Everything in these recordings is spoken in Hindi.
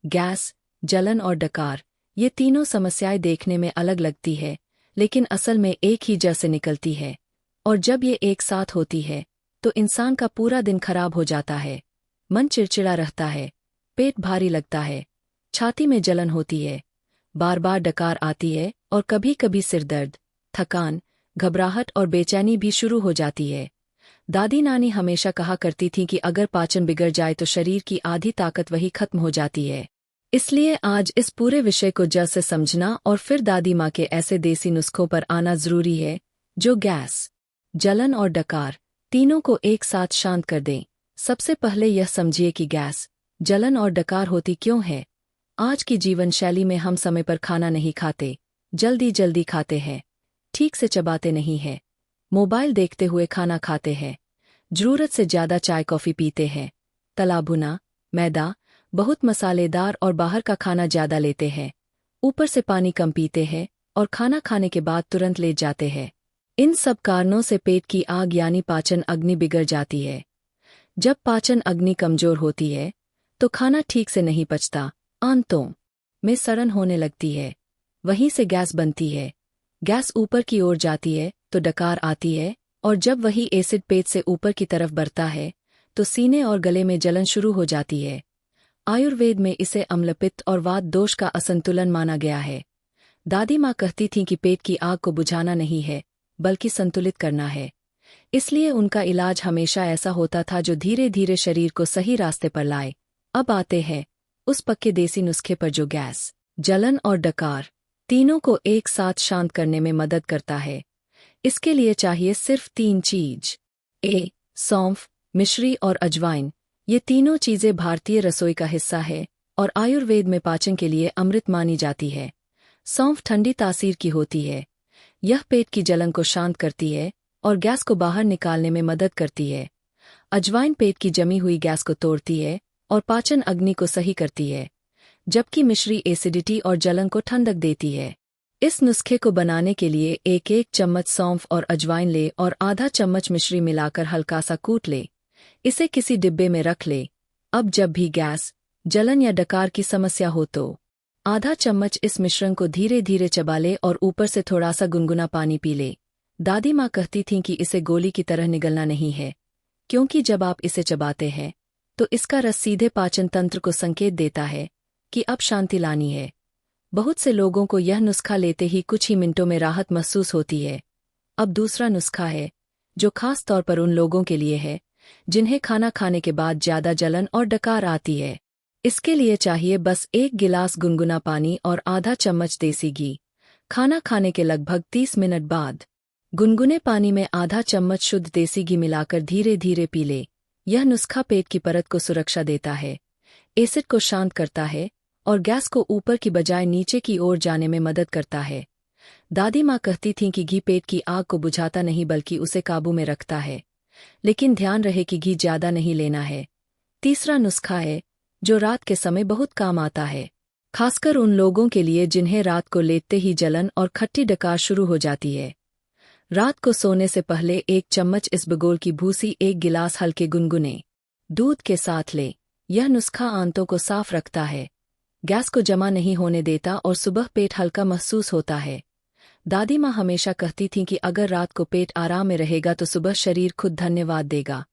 गैस, जलन और डकार, ये तीनों समस्याएं देखने में अलग लगती है, लेकिन असल में एक ही जड़ से निकलती है। और जब ये एक साथ होती है तो इंसान का पूरा दिन खराब हो जाता है। मन चिड़चिड़ा रहता है, पेट भारी लगता है, छाती में जलन होती है, बार बार डकार आती है और कभी कभी सिर दर्द, थकान, घबराहट और बेचैनी भी शुरू हो जाती है। दादी नानी हमेशा कहा करती थीं कि अगर पाचन बिगड़ जाए तो शरीर की आधी ताकत वही खत्म हो जाती है। इसलिए आज इस पूरे विषय को जड़ से समझना और फिर दादी माँ के ऐसे देसी नुस्खों पर आना जरूरी है जो गैस, जलन और डकार तीनों को एक साथ शांत कर दें। सबसे पहले यह समझिए कि गैस, जलन और डकार होती क्यों है। आज की जीवन शैली में हम समय पर खाना नहीं खाते, जल्दी जल्दी खाते हैं, ठीक से चबाते नहीं हैं, मोबाइल देखते हुए खाना खाते हैं, जरूरत से ज्यादा चाय कॉफी पीते हैं, तला भुना, मैदा, बहुत मसालेदार और बाहर का खाना ज्यादा लेते हैं, ऊपर से पानी कम पीते हैं और खाना खाने के बाद तुरंत लेट जाते हैं। इन सब कारणों से पेट की आग यानी पाचन अग्नि बिगड़ जाती है। जब पाचन अग्नि कमजोर होती है तो खाना ठीक से नहीं पचता, आंतों में सड़न होने लगती है, वहीं से गैस बनती है। गैस ऊपर की ओर जाती है तो डकार आती है और जब वही एसिड पेट से ऊपर की तरफ बढ़ता है तो सीने और गले में जलन शुरू हो जाती है। आयुर्वेद में इसे अम्लपित्त और वात दोष का असंतुलन माना गया है। दादी माँ कहती थीं कि पेट की आग को बुझाना नहीं है बल्कि संतुलित करना है। इसलिए उनका इलाज हमेशा ऐसा होता था जो धीरे धीरे शरीर को सही रास्ते पर लाए। अब आते हैं उस पक्के देसी नुस्खे पर जो गैस, जलन और डकार तीनों को एक साथ शांत करने में मदद करता है। इसके लिए चाहिए सिर्फ 3 चीज। ए, सौंफ, मिश्री और अजवाइन। ये तीनों चीजें भारतीय रसोई का हिस्सा है और आयुर्वेद में पाचन के लिए अमृत मानी जाती है। सौंफ ठंडी तासीर की होती है। यह पेट की जलन को शांत करती है और गैस को बाहर निकालने में मदद करती है। अजवाइन पेट की जमी हुई गैस को तोड़ती है और पाचन अग्नि को सही करती है, जबकि मिश्री एसिडिटी और जलन को ठंडक देती है। इस नुस्खे को बनाने के लिए 1-1 चम्मच सौंफ और अजवाइन ले और आधा चम्मच मिश्री मिलाकर हल्का सा कूट ले। इसे किसी डिब्बे में रख ले। अब जब भी गैस, जलन या डकार की समस्या हो तो आधा चम्मच इस मिश्रण को धीरे धीरे चबा ले और ऊपर से थोड़ा सा गुनगुना पानी पी ले। दादी माँ कहती थीं कि इसे गोली की तरह निगलना नहीं है, क्योंकि जब आप इसे चबाते हैं तो इसका रस सीधे पाचन तंत्र को संकेत देता है कि अब शांति लानी है। बहुत से लोगों को यह नुस्खा लेते ही कुछ ही मिनटों में राहत महसूस होती है। अब दूसरा नुस्खा है जो खास तौर पर उन लोगों के लिए है जिन्हें खाना खाने के बाद ज्यादा जलन और डकार आती है। इसके लिए चाहिए बस 1 गिलास गुनगुना पानी और आधा चम्मच देसी घी। खाना खाने के लगभग 30 मिनट बाद गुनगुने पानी में आधा चम्मच शुद्ध देसी घी मिलाकर धीरे धीरे पी ले। यह नुस्खा पेट की परत को सुरक्षा देता है, एसिड को शांत करता है और गैस को ऊपर की बजाय नीचे की ओर जाने में मदद करता है। दादी माँ कहती थीं कि घी पेट की आग को बुझाता नहीं बल्कि उसे काबू में रखता है, लेकिन ध्यान रहे कि घी ज्यादा नहीं लेना है। तीसरा नुस्खा है जो रात के समय बहुत काम आता है, खासकर उन लोगों के लिए जिन्हें रात को लेटते ही जलन और खट्टी डकार शुरू हो जाती है। रात को सोने से पहले 1 चम्मच इसबगोल की भूसी 1 गिलास हल्के गुनगुने दूध के साथ ले। यह नुस्खा आंतों को साफ रखता है, गैस को जमा नहीं होने देता और सुबह पेट हल्का महसूस होता है। दादी माँ हमेशा कहती थीं कि अगर रात को पेट आराम में रहेगा तो सुबह शरीर खुद धन्यवाद देगा।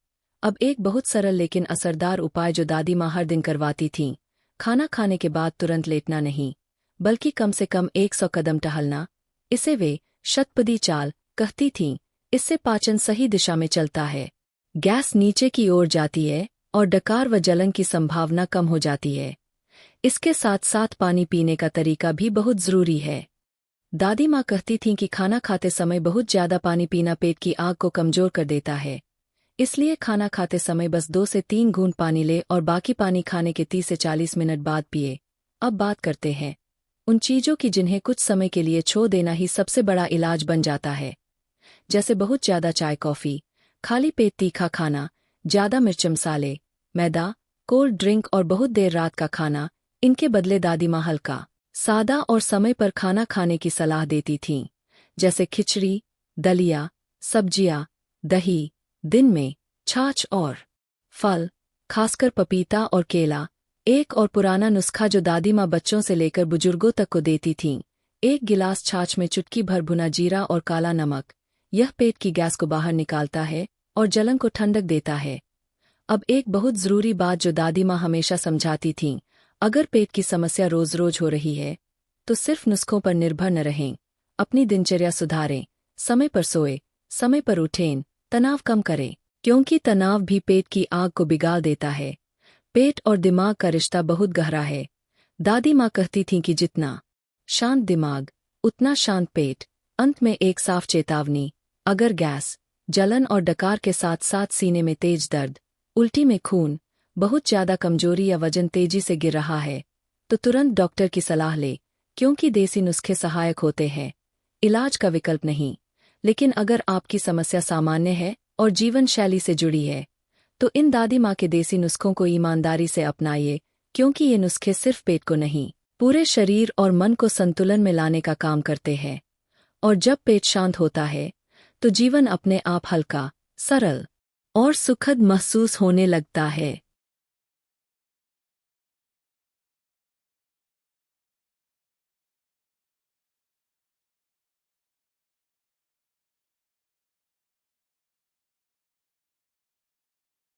अब एक बहुत सरल लेकिन असरदार उपाय जो दादी माँ हर दिन करवाती थीं, खाना खाने के बाद तुरंत लेटना नहीं, बल्कि कम से कम 100 कदम टहलना। इसे वे शतपदी चाल कहती थीं। इससे पाचन सही दिशा में चलता है, गैस नीचे की ओर जाती है और डकार व जलन की संभावना कम हो जाती है। इसके साथ साथ पानी पीने का तरीका भी बहुत जरूरी है। दादी माँ कहती थीं कि खाना खाते समय बहुत ज्यादा पानी पीना पेट की आग को कमजोर कर देता है। इसलिए खाना खाते समय बस 2 से 3 घूंट पानी ले और बाकी पानी खाने के 30 से 40 मिनट बाद पिए। अब बात करते हैं उन चीजों की जिन्हें कुछ समय के लिए छोड़ देना ही सबसे बड़ा इलाज बन जाता है, जैसे बहुत ज्यादा चाय कॉफी, खाली पेट तीखा खाना, ज्यादा मिर्च मसाले, मैदा, कोल्ड ड्रिंक और बहुत देर रात का खाना। इनके बदले दादी माँ हल्का, सादा और समय पर खाना खाने की सलाह देती थीं, जैसे खिचड़ी, दलिया, सब्जियां, दही, दिन में छाछ और फल, खासकर पपीता और केला, एक और पुराना नुस्खा जो दादी माँ बच्चों से लेकर बुजुर्गों तक को देती थीं। एक गिलास छाछ में चुटकी भर भुना जीरा और काला नमक। यह पेट की गैस को बाहर निकालता है और जलन को ठंडक देता है। अब एक बहुत ज़रूरी बात जो दादी माँ हमेशा समझाती थीं, अगर पेट की समस्या रोज़ रोज़ हो रही है तो सिर्फ नुस्खों पर निर्भर न रहें। अपनी दिनचर्या सुधारें, समय पर सोएं, समय पर उठें, तनाव कम करें, क्योंकि तनाव भी पेट की आग को बिगाड़ देता है। पेट और दिमाग का रिश्ता बहुत गहरा है। दादी माँ कहती थीं कि जितना शांत दिमाग उतना शांत पेट। अंत में एक साफ चेतावनी, अगर गैस, जलन और डकार के साथ साथ सीने में तेज दर्द, उल्टी में खून, बहुत ज़्यादा कमजोरी या वजन तेजी से गिर रहा है तो तुरंत डॉक्टर की सलाह ले, क्योंकि देसी नुस्खे सहायक होते हैं, इलाज का विकल्प नहीं। लेकिन अगर आपकी समस्या सामान्य है और जीवन शैली से जुड़ी है तो इन दादी माँ के देसी नुस्खों को ईमानदारी से अपनाइए, क्योंकि ये नुस्खे सिर्फ पेट को नहीं, पूरे शरीर और मन को संतुलन में लाने का काम करते हैं। और जब पेट शांत होता है तो जीवन अपने आप हल्का, सरल और सुखद महसूस होने लगता है।